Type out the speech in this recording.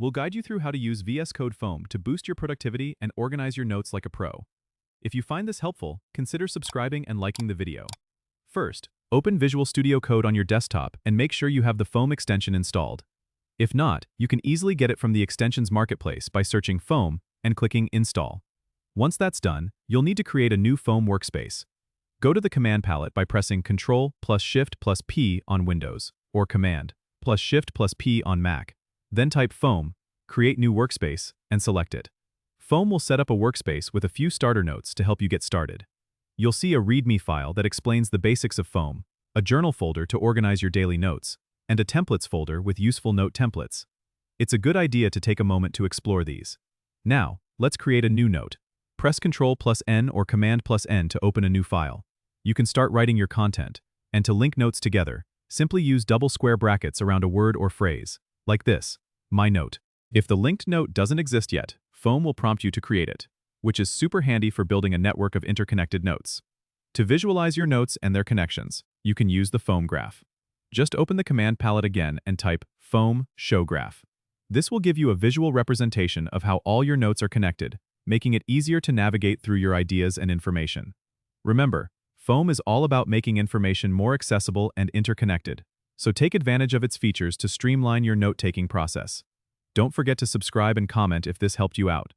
We'll guide you through how to use VS Code Foam to boost your productivity and organize your notes like a pro. If you find this helpful, consider subscribing and liking the video. First, open Visual Studio Code on your desktop and make sure you have the Foam extension installed. If not, you can easily get it from the Extensions Marketplace by searching Foam and clicking Install. Once that's done, you'll need to create a new Foam workspace. Go to the command palette by pressing Ctrl+Shift+P on Windows, or Command+Shift+P on Mac. Then type Foam, create new workspace, and select it. Foam will set up a workspace with a few starter notes to help you get started. You'll see a README file that explains the basics of Foam, a journal folder to organize your daily notes, and a templates folder with useful note templates. It's a good idea to take a moment to explore these. Now, let's create a new note. Press Ctrl+N or Command+N to open a new file. You can start writing your content, and to link notes together, simply use double square brackets around a word or phrase, like this, my note. If the linked note doesn't exist yet, Foam will prompt you to create it, which is super handy for building a network of interconnected notes. To visualize your notes and their connections, you can use the Foam graph. Just open the command palette again and type Foam Show Graph. This will give you a visual representation of how all your notes are connected, making it easier to navigate through your ideas and information. Remember, Foam is all about making information more accessible and interconnected, so take advantage of its features to streamline your note-taking process. Don't forget to subscribe and comment if this helped you out.